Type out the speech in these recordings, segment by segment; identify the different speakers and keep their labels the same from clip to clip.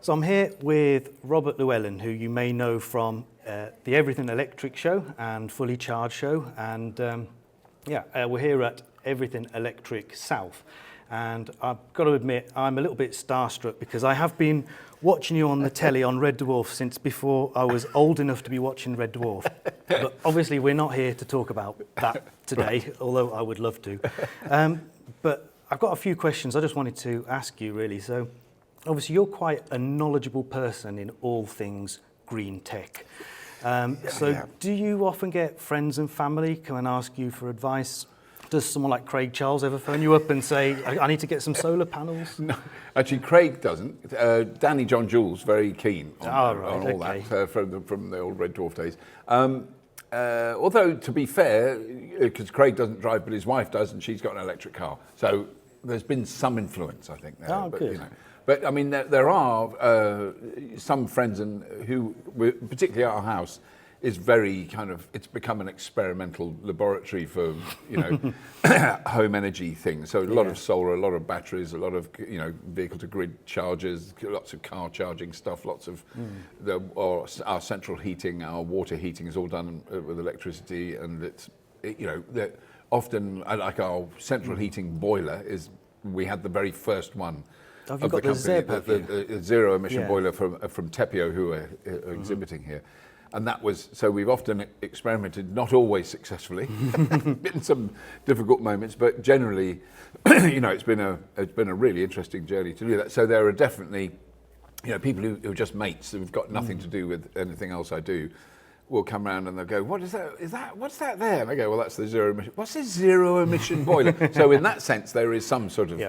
Speaker 1: So I'm here with Robert Llewellyn, who you may know from the Everything Electric show and Fully Charged show, and we're here at Everything Electric South. And I've got to admit, I'm a little bit starstruck because I have been watching you on the telly on Red Dwarf since before I was old enough to be watching Red Dwarf. But obviously we're not here to talk about that today, although I would love to. But I've got a few questions I just wanted to ask you, really. So obviously you're quite a knowledgeable person in all things green tech. Do you often get friends and family come and ask you for advice? Does someone like Craig Charles ever phone you up and say, I need to get some solar panels?
Speaker 2: No, actually Craig doesn't. Danny John Jules, very keen on all that from the old Red Dwarf days. Although, to be fair, because Craig doesn't drive, but his wife does, and she's got an electric car. So there's been some influence, I think, there.
Speaker 1: Oh, good.
Speaker 2: But I mean, there are some friends who, particularly our house, is very kind of, it's become an experimental laboratory for, home energy things. So a lot of solar, a lot of batteries, a lot of, vehicle to grid chargers, lots of car charging stuff, lots of our central heating, our water heating is all done with electricity. And it's, often, like our central heating boiler we had the very first one.
Speaker 1: Have you got the
Speaker 2: the zero emission boiler from Tepio, who are exhibiting here. And that was, so we've often experimented, not always successfully, been some difficult moments, but generally, it's been a really interesting journey to do that. So there are definitely, people who are just mates who've got nothing to do with anything else I do, will come around and they'll go, what is that, what's that there? And I go, well, that's the zero emission. What's this zero emission boiler? So in that sense, there is some sort of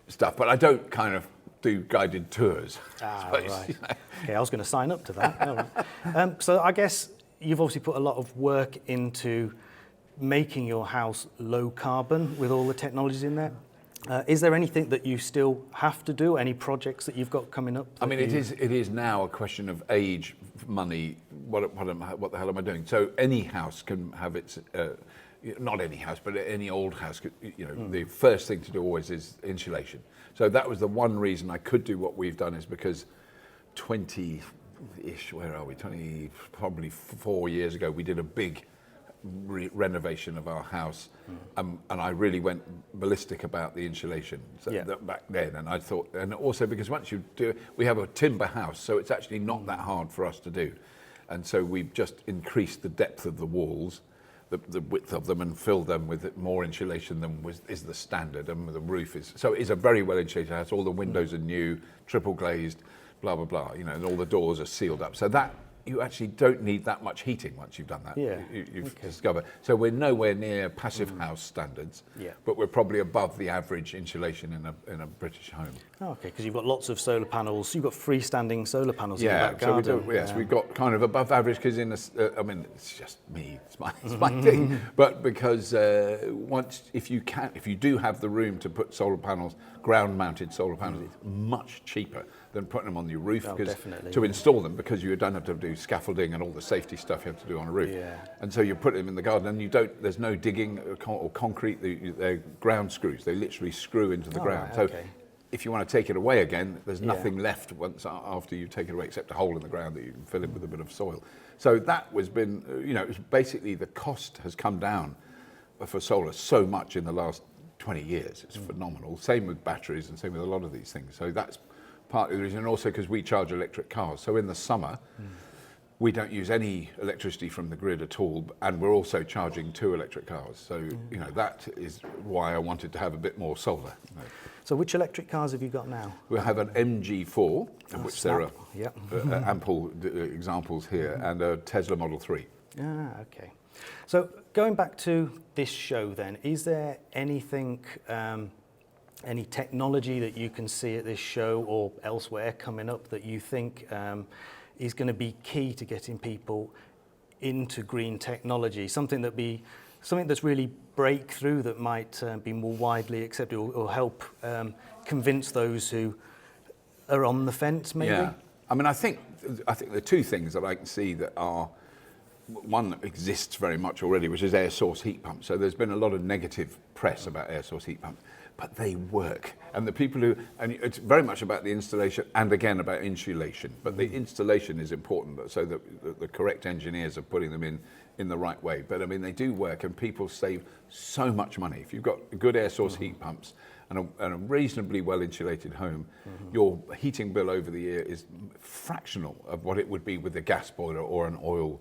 Speaker 2: stuff, but I don't kind of do guided tours.
Speaker 1: Right. Okay, I was going to sign up to that. So I guess you've obviously put a lot of work into making your house low carbon with all the technologies in there. Is there anything that you still have to do? Any projects that you've got coming up?
Speaker 2: I mean, it is now a question of age, money. What the hell am I doing? So any house can have its. Not any house, but any old house, the first thing to do always is insulation. So that was the one reason I could do what we've done, is because 20-ish, probably 4 years ago, we did a big renovation of our house, and I really went ballistic about the insulation back then. And I thought, and also because once you do, we have a timber house, so it's actually not that hard for us to do. And so we've just increased the depth of the walls, the width of them, and fill them with more insulation than is the standard, and the roof is, so it's a very well insulated house. All the windows are new, triple glazed, blah, blah, blah, and all the doors are sealed up. So that, you actually don't need that much heating once you've done that. You've discovered. So we're nowhere near passive house standards, but we're probably above the average insulation in a British home.
Speaker 1: Okay, because you've got lots of solar panels. You've got freestanding solar panels in the back garden.
Speaker 2: So we've got kind of above average, because it's just me, it's my thing. But because if you do have the room to put solar panels, ground-mounted solar panels, it's much cheaper than putting them on your roof, to install them, because you don't have to do scaffolding and all the safety stuff you have to do on a roof. And so you put them in the garden, and there's no digging or concrete. They're ground screws. They literally screw into the ground. So if you want to take it away again, there's nothing left once after you take it away except a hole in the ground that you can fill in with a bit of soil. So that has been, it's basically the cost has come down for solar so much in the last 20 years. It's phenomenal. Same with batteries and same with a lot of these things. So that's partly the reason, and also because we charge electric cars. So in the summer, we don't use any electricity from the grid at all, and we're also charging 2 electric cars. So, that is why I wanted to have a bit more solar.
Speaker 1: So which electric cars have you got now?
Speaker 2: We have an MG4, of which there are ample examples here, and a Tesla Model 3.
Speaker 1: Okay. So going back to this show then, is there anything, any technology that you can see at this show or elsewhere coming up that you think is going to be key to getting people into green technology? Something that's really breakthrough, that might be more widely accepted, or help convince those who are on the fence, maybe?
Speaker 2: Yeah, I mean, I think there are 2 things that I can see that are. One that exists very much already, which is air source heat pumps. So there's been a lot of negative press about air source heat pumps. but they work. And the people who, and it's very much about the installation and again about insulation, but the installation is important so that the correct engineers are putting them in the right way. But I mean, they do work and people save so much money. If you've got good air source heat pumps and a reasonably well insulated home, your heating bill over the year is fractional of what it would be with a gas boiler or an oil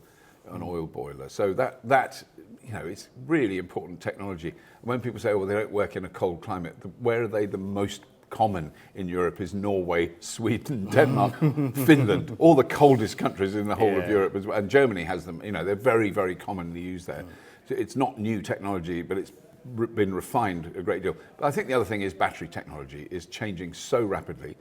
Speaker 2: boiler. So that you know, it's really important technology. When people say, well, they don't work in a cold climate, where are they the most common in Europe is Norway, Sweden, Denmark, Finland, all the coldest countries in the whole of Europe as well. And Germany has them, you know, they're very, very commonly used there. So it's not new technology, but it's been refined a great deal. But I think the other thing is battery technology is changing so rapidly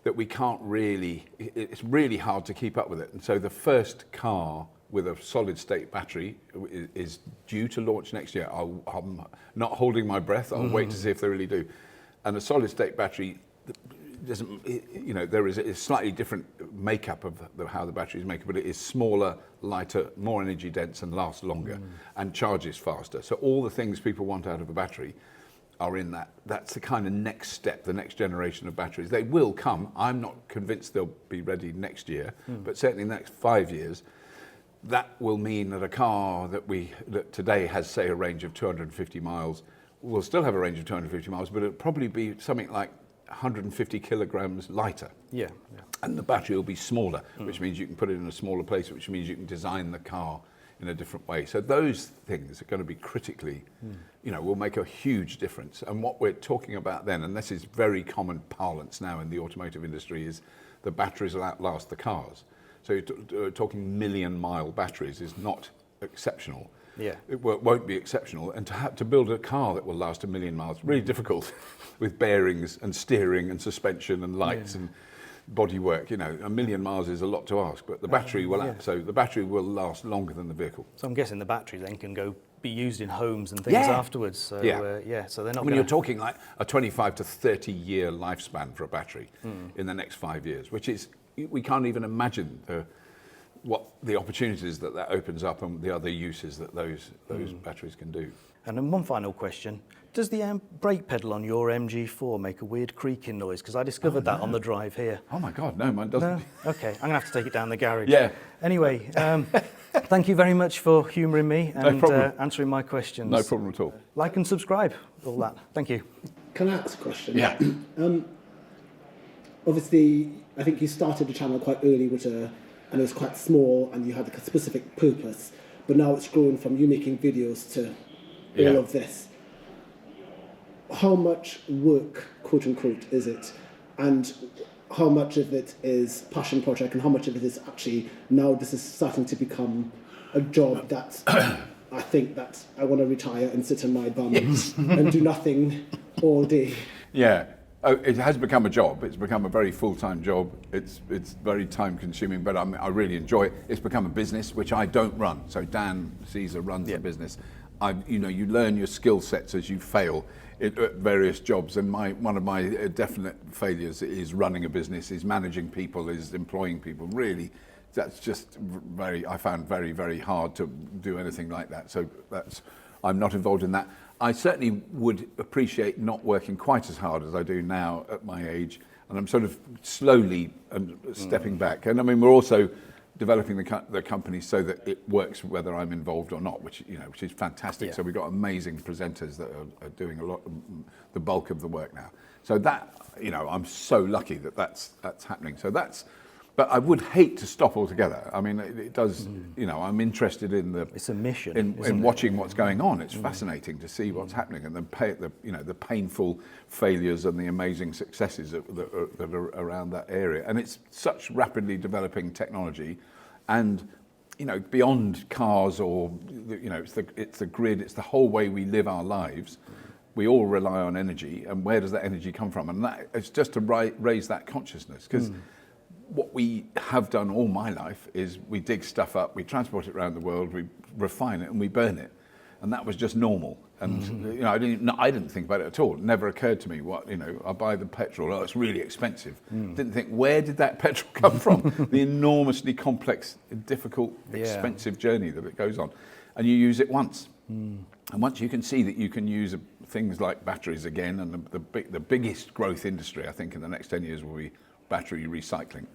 Speaker 2: that we can't really, it's really hard to keep up with it. And so the first car with a solid state battery is due to launch next year. I'm not holding my breath. I'll wait to see if they really do. And a solid state battery doesn't, you know, there is a slightly different makeup of how the battery is made, but it is smaller, lighter, more energy dense and lasts longer and charges faster. So all the things people want out of a battery are in that. That's the kind of next step, the next generation of batteries. They will come. I'm not convinced they'll be ready next year, but certainly in the next 5 years, that will mean that a car that today has, say, a range of 250 miles, will still have a range of 250 miles, but it'll probably be something like 150 kilograms lighter. Yeah. And the battery will be smaller, which means you can put it in a smaller place, which means you can design the car in a different way. So those things are going to be critically, you know, will make a huge difference. And what we're talking about then, and this is very common parlance now in the automotive industry, is the batteries will outlast the cars. So you're talking million-mile batteries is not exceptional. Yeah. It won't be exceptional. And to build a car that will last 1 million miles, really difficult with bearings and steering and suspension and lights and bodywork. You know, 1 million miles is a lot to ask, but the battery will so the battery will last longer than the vehicle.
Speaker 1: So I'm guessing the battery then can be used in homes and things afterwards. So so they're not.
Speaker 2: I mean, you're talking like a 25 to 30 year lifespan for a battery in the next 5 years, which is, we can't even imagine what the opportunities that opens up and the other uses that those batteries can do.
Speaker 1: And then one final question. Does the brake pedal on your MG4 make a weird creaking noise? Because I discovered that on the drive here.
Speaker 2: Oh my God, no, mine doesn't.
Speaker 1: No? Okay, I'm going to have to take it down the garage.
Speaker 2: Yeah.
Speaker 1: Anyway, thank you very much for humouring me and answering my questions.
Speaker 2: No problem at all.
Speaker 1: Like and subscribe, all that. Thank you.
Speaker 3: Can I ask a question?
Speaker 2: Yeah.
Speaker 3: Obviously, I think you started the channel quite early and it was quite small and you had a specific purpose, but now it's grown from you making videos to all of this. How much work, quote unquote, is it? And how much of it is passion project and how much of it is actually now this is starting to become a job that I think that I want to retire and sit on my bum and do nothing all day?
Speaker 2: Yeah. Oh, it has become a job. It's become a very full-time job. It's very time-consuming, but I really enjoy it. It's become a business which I don't run. So Dan Caesar runs the business. You learn your skill sets as you fail at various jobs. And one of my definite failures is running a business, is managing people, is employing people. Really, that's just I found very, very hard to do anything like that. So I'm not involved in that. I certainly would appreciate not working quite as hard as I do now at my age, and I'm sort of slowly stepping back. And I mean, we're also developing the company so that it works whether I'm involved or not, which is fantastic. So we've got amazing presenters that are doing the bulk of the work now. So that, I'm so lucky that that's happening. So but I would hate to stop altogether. I mean, it does, I'm interested in
Speaker 1: it's a mission,
Speaker 2: in watching what's going on. It's fascinating to see what's happening and the painful failures and the amazing successes that are around that area. And it's such rapidly developing technology, and beyond cars or it's the grid. It's the whole way we live our lives. We all rely on energy, and where does that energy come from? And it's just to raise that consciousness, because what we have done all my life is we dig stuff up, we transport it around the world, we refine it and we burn it. And that was just normal. And I didn't think about it at all. It never occurred to me I buy the petrol, it's really expensive. Didn't think, where did that petrol come from? The enormously complex, difficult, expensive journey that it goes on. And you use it once. And once you can see that you can use things like batteries again, and the biggest growth industry, I think, in the next 10 years will be battery recycling.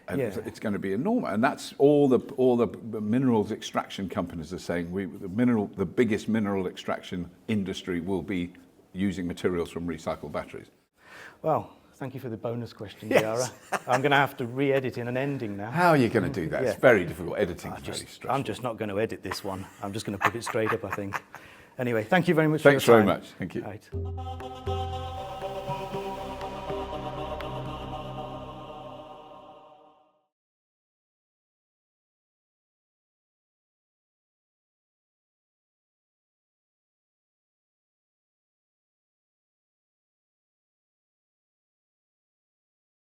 Speaker 2: And
Speaker 1: Yeah.
Speaker 2: it's going to be enormous. And that's all the minerals extraction companies are saying. The biggest mineral extraction industry will be using materials from recycled batteries.
Speaker 1: Well, thank you for the bonus question,
Speaker 2: Yes.
Speaker 1: Yara. I'm going to have to re-edit in an ending now.
Speaker 2: How are you going to do that?
Speaker 1: Yeah.
Speaker 2: It's very difficult. Editing is very stressful.
Speaker 1: I'm just not going to edit this one. I'm just going to put it straight up, I think. Anyway, thank you very much
Speaker 2: Thanks
Speaker 1: for your
Speaker 2: very
Speaker 1: time.
Speaker 2: much. Thank you.
Speaker 1: Right.